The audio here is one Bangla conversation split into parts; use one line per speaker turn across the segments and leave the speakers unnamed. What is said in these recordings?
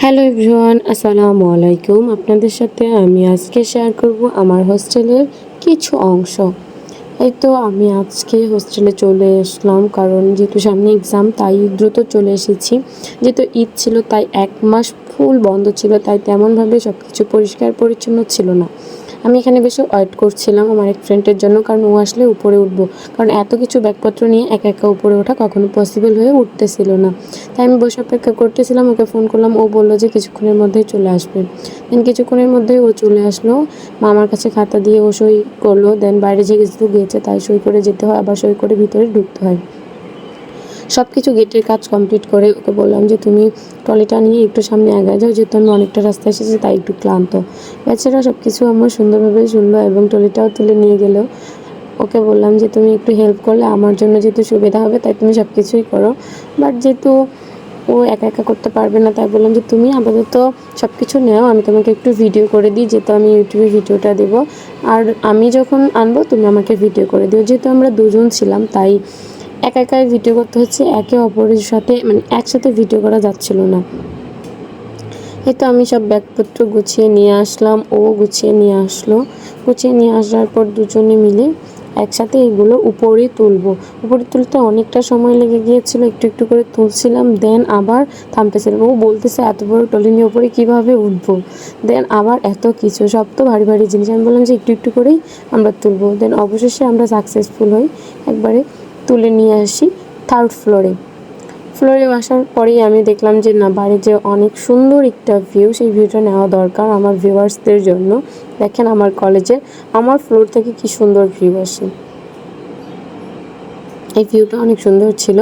হ্যালো এভরিওয়ান, আসসালামু আলাইকুম। আপনাদের সাথে আমি আজকে শেয়ার করব আমার হোস্টেলের কিছু অংশ। এই তো আমি আজকে হোস্টেলে চলে আসলাম, কারণ যেহেতু সামনে এক্সাম তাই দ্রুত চলে এসেছি। যেহেতু ঈদ ছিল তাই 1 মাস ফুল বন্ধ ছিল, তাই তেমনভাবে সব কিছু পরিষ্কার পরিচ্ছন্ন ছিল না। আমি এখানে বেশি ওয়েট করছিলাম আমার এক ফ্রেন্ডের জন্য, কারণ ও আসলে উপরে উঠবো, কারণ এত কিছু ব্যাগপত্র নিয়ে একা একা উপরে ওঠা কখনো পসিবল হয়ে উঠতেছিল না। তাই আমি বসে অপেক্ষা করতেছিলাম, ওকে ফোন করলাম, ও বললো যে কিছুক্ষণের মধ্যেই চলে আসবে। দেন কিছুক্ষণের মধ্যেই ও চলে আসলো, মামার কাছে খাতা দিয়ে ও সই করলো। দেন বাইরে যে কিছু গিয়েছে তাই সই করে যেতে হয়, আবার সই করে ভিতরে ঢুকতে হয়। সব কিছু গেটের কাজ কমপ্লিট করে ওকে বললাম যে তুমি ট্রলিটা নিয়ে একটু সামনে আগায় যাও, যেহেতু আমি অনেকটা রাস্তা এসেছি তাই একটু ক্লান্ত। বেচারা সব কিছু আমার সুন্দরভাবে শুনলো এবং ট্রলিটাও তুলে নিয়ে গেলো। ওকে বললাম যে তুমি একটু হেল্প করলে আমার জন্য যেহেতু সুবিধা হবে, তাই তুমি সব কিছুই করো। বাট যেহেতু ও একা একা করতে পারবে না, তাই বললাম যে তুমি আপাতত সব কিছু নেও, আমি তোমাকে একটু ভিডিও করে দিই, যেহেতু আমি ইউটিউবে ভিডিওটা দেবো। আর আমি যখন আনবো তুমি আমাকে ভিডিও করে দিও। যেহেতু আমরা দুজন ছিলাম তাই একা একাই ভিডিও করতে হচ্ছে, একে অপরের সাথে মানে একসাথে ভিডিও করা যাচ্ছিল না। এই তো আমি সব ব্যাগপত্র গুছিয়ে নিয়ে আসলাম, ও গুছিয়ে নিয়ে আসলো। গুছিয়ে নিয়ে আসার পর দুজনে মিলে একসাথে এগুলো উপরে তুলবো। উপরে তুলতে অনেকটা সময় লেগে গিয়েছিল, একটু একটু করে তুলছিলাম, দেন আবার থামতেছিলাম। ও বলতেছে এত বড় টলি নিয়ে উপরে কীভাবে উঠবো, দেন আবার এত কিছু, সব তো ভারী ভারী জিনিস। আমি বললাম যে একটু একটু করেই আমরা তুলবো। দেন অবশেষে আমরা সাকসেসফুল হই, একবারে তুলে নিয়ে আসি থার্ড ফ্লোরে আসার পরেই আমি দেখলাম যে না, বাইরে যে অনেক সুন্দর একটা ভিউ, সেই ভিউটা নেওয়া দরকার আমার ভিউয়ার্সদের জন্য। দেখেন আমার কলেজের আমার ফ্লোর থেকে কি সুন্দর ভিউ আসে, এই ভিউটা অনেক সুন্দর ছিল।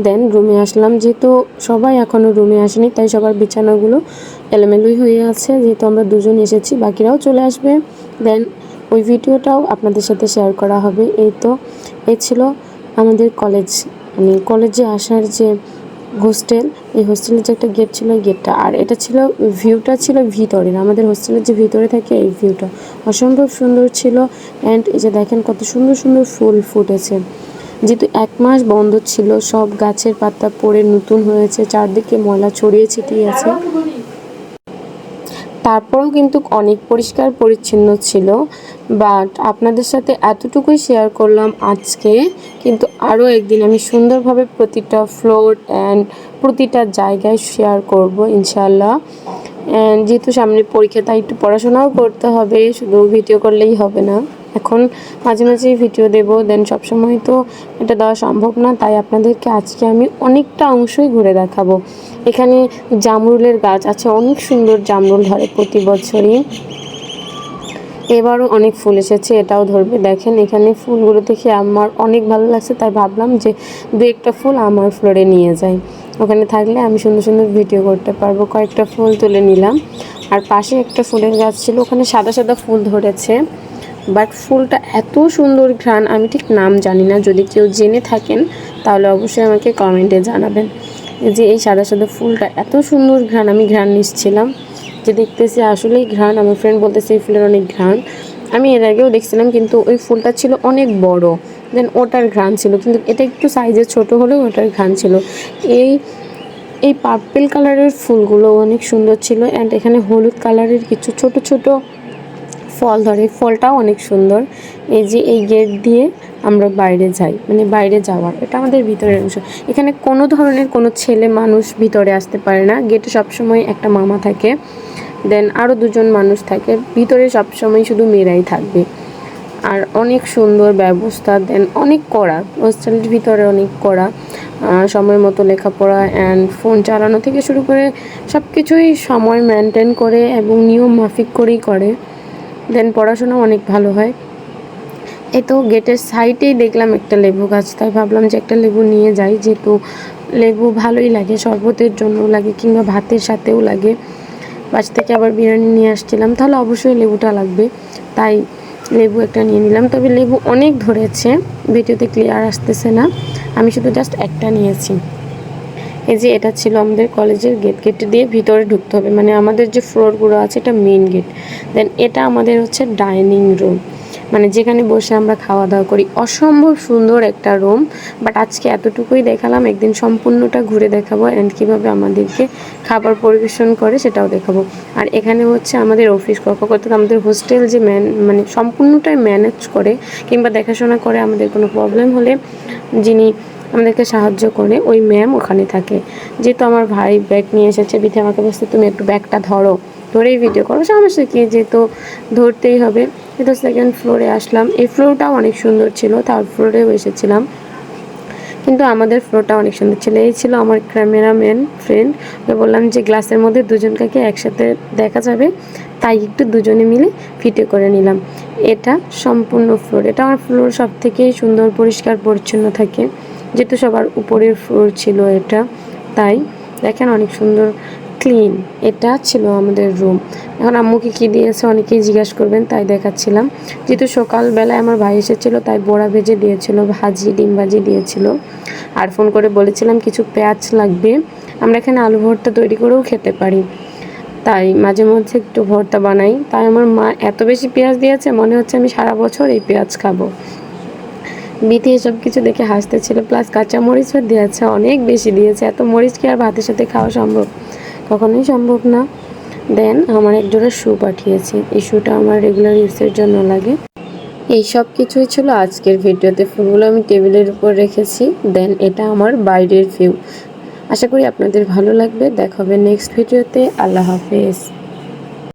দেন রুমে আসলাম, যেহেতু সবাই এখনও রুমে আসেনি তাই সবার বিছানাগুলো এলোমেলোই হয়ে আছে, যেহেতু আমরা দুজন এসেছি বাকিরাও চলে আসবে। দেন ওই ভিডিওটাও আপনাদের সাথে শেয়ার করা হবে। এই ছিল আমাদের কলেজ, মানে কলেজে আসার যে হোস্টেল, এই হোস্টেলের যে একটা গেট ছিল এই গেটটা, আর এটা ছিল ভিউটা ছিল ভিতরের, আমাদের হোস্টেলের যে ভিতরে থাকে এই ভিউটা অসম্ভব সুন্দর ছিল। অ্যান্ড এই যে দেখেন কত সুন্দর সুন্দর ফুল ফুটেছে। যেহেতু 1 মাস বন্ধ ছিল, সব গাছের পাতা পড়ে নতুন হয়েছে, চারদিকে ময়লা ছড়িয়ে ছিটিয়ে আছে, তারপরেও কিন্তু অনেক পরিষ্কার পরিচ্ছন্ন ছিল। বাট আপনাদের সাথে এতটুকুই শেয়ার করলাম আজকে, কিন্তু আরও একদিন আমি সুন্দরভাবে প্রতিটা ফ্লোর অ্যান্ড প্রতিটা জায়গায় শেয়ার করব ইনশাল্লাহ। অ্যান্ড যেহেতু সামনে পরীক্ষা তাই একটু পড়াশোনাও করতে হবে, শুধু ভিডিও করলেই হবে না। এখন মাঝে মাঝেই ভিডিও দেবো, দেন সবসময় তো এটা দেওয়া সম্ভব না, তাই আপনাদেরকে আজকে আমি অনেকটা অংশই ঘুরে দেখাবো। এখানে জামরুলের গাছ আছে, অনেক সুন্দর জামরুল ধরে প্রতি বছরই, এবারও অনেক ফুল এসেছে, এটাও ধরবে। দেখেন এখানে ফুলগুলো দেখে আমার অনেক ভালো লাগছে, তাই ভাবলাম যে দু একটা ফুল আমার ফ্লোরে নিয়ে যাই, ওখানে থাকলে আমি সুন্দর সুন্দর ভিডিও করতে পারবো। কয়েকটা ফুল তুলে নিলাম। আর পাশে একটা ফুলের গাছ ছিল, ওখানে সাদা সাদা ফুল ধরেছে, বাট ফুলটা এত সুন্দর ঘ্রাণ, আমি ঠিক নাম জানি না, যদি কেউ জেনে থাকেন তাহলে অবশ্যই আমাকে কমেন্টে জানাবেন। যে এই সাদা সাদা ফুলটা এত সুন্দর ঘ্রাণ, আমি ঘ্রাণ নিচ্ছিলাম, যে দেখতেছি আসলেই ঘ্রাণ। আমার ফ্রেন্ড বলতেছে এই ফুলের অনেক ঘ্রাণ। আমি এর আগেও দেখছিলাম, কিন্তু ওই ফুলটা ছিল অনেক বড়, দেন ওটার ঘ্রাণ ছিল, কিন্তু এটা একটু সাইজে ছোট হলেও ওটার ঘ্রাণ ছিল। এই এই পার্পেল কালারের ফুলগুলো অনেক সুন্দর ছিল। অ্যান্ড এখানে হলুদ কালারের কিছু ছোট ছোট ফল ধরে, ফলটাও অনেক সুন্দর। এই যে এই গেট দিয়ে আমরা বাইরে যাই, মানে বাইরে যাওয়ার, এটা আমাদের ভিতরের অংশ। এখানে কোনো ধরনের কোনো ছেলে মানুষ ভিতরে আসতে পারে না, গেটে সবসময় একটা মামা থাকে, দেন আরও দুজন মানুষ থাকে, ভিতরে সবসময় শুধু মেয়েরাই থাকবে। আর অনেক সুন্দর ব্যবস্থা, দেন অনেক কড়া, হোস্টেলের ভিতরে অনেক কড়া, সময় মতো লেখাপড়া অ্যান্ড ফোন চালানো থেকে শুরু করে সব কিছুই সময় মেনটেন করে এবং নিয়ম মাফিক করেই করে। দেন পড়াশোনাও অনেক ভালো হয়। এই তো গেটের সাইডেই দেখলাম একটা লেবু গাছ, তাই ভাবলাম যে একটা লেবু নিয়ে যাই, যেহেতু লেবু ভালোই লাগে, শরবতের জন্য লাগে কিংবা ভাতের সাথেও লাগে। বাসা থেকে আবার বিরিয়ানি নিয়ে আসছিলাম, তাহলে অবশ্যই লেবুটা লাগবে, তাই লেবু একটা নিয়ে নিলাম। তবে লেবু অনেক ধরেছে, ভিডিওতে ক্লিয়ার আসতেছে না, আমি শুধু জাস্ট একটা নিয়েছি। এই যে এটা ছিল আমাদের কলেজের গেট, গেট দিয়ে ভিতরে ঢুকতে হবে, মানে আমাদের যে ফ্লোরগুলো আছে এটা মেন গেট। দেন এটা আমাদের হচ্ছে ডাইনিং রুম। মানে যেখানে বসে আমরা খাওয়া দাওয়া করি। অসম্ভব সুন্দর একটা রুম, বাট আজকে এতটুকুই দেখালাম। একদিন সম্পূর্ণটা ঘুরে দেখাবো অ্যান্ড কীভাবে আমাদেরকে খাবার পরিবেশন করে সেটাও দেখাবো। আর এখানে হচ্ছে আমাদের অফিস কক্ষ, অর্থাৎ আমাদের হোস্টেল যে মানে সম্পূর্ণটাই ম্যানেজ করে কিংবা দেখাশোনা করে। আমাদের কোনো প্রবলেম হলে যিনি আমাদেরকে সাহায্য করে ওই ম্যাম ওখানে থাকে। যেহেতু আমার ভাই ব্যাগ নিয়ে এসেছে, বিধে আমাকে বলছে তুমি একটু ব্যাগটা ধরেই ভিডিও করো। সমস্যা কি, যেহেতু ধরতেই হবে। তো সেকেন্ড ফ্লোরে আসলাম। এই ফ্লোরটাও অনেক সুন্দর ছিল, থার্ড ফ্লোরেও এসেছিলাম, কিন্তু আমাদের ফ্লোরটা অনেক সুন্দর ছিল। এই ছিল আমার ক্যামেরাম্যান ফ্রেন্ড। ওকে বললাম যে গ্লাসের মধ্যে দুজনকে একসাথে দেখা যাবে, তাই একটু দুজনে মিলে ভিডিও করে নিলাম। এটা সম্পূর্ণ ফ্লোর, এটা আমার ফ্লোর সব থেকে সুন্দর পরিষ্কার পরিচ্ছন্ন থাকে, যেহেতু সবার উপরের ফ্লোর ছিল এটা। তাই দেখেন অনেক সুন্দর ক্লিন। এটা ছিল আমাদের রুম। এখন আম্মুকে কী দিয়েছে অনেকেই জিজ্ঞাসা করবেন, তাই দেখাচ্ছিলাম। যেহেতু সকালবেলায় আমার ভাই এসেছিলো, তাই বড়া ভেজে দিয়েছিল, ডিম ভাজি দিয়েছিল। আর ফোন করে বলেছিলাম কিছু পেঁয়াজ লাগবে, আমরা এখানে আলু ভর্তা তৈরি করেও খেতে পারি, তাই মাঝে মধ্যে একটু ভর্তা বানাই। তাই আমার মা এত বেশি পেঁয়াজ দিয়েছে, মনে হচ্ছে আমি সারা বছর এই পেঁয়াজ খাবো। বিথি এসব কিছু দেখে হাসতেছিল, প্লাস কাঁচা মরিচও দিয়েছে, অনেক বেশি দিয়েছে। এত মরিচ কি আর ভাতের সাথে খাওয়া সম্ভব? কখনোই সম্ভব না। দেন আমার এক জোড়া শু পাঠিয়েছে, এই শুটা আমার রেগুলার ইউজের জন্য লাগে। এই সব কিছুই ছিল আজকের ভিডিওতে। ফুলগুলো আমি টেবিলের উপর রেখেছি। দেন এটা আমার বাইরের ভিউ। আশা করি আপনাদের ভালো লাগবে। দেখা হবে নেক্সট ভিডিওতে। আল্লাহ হাফেজ।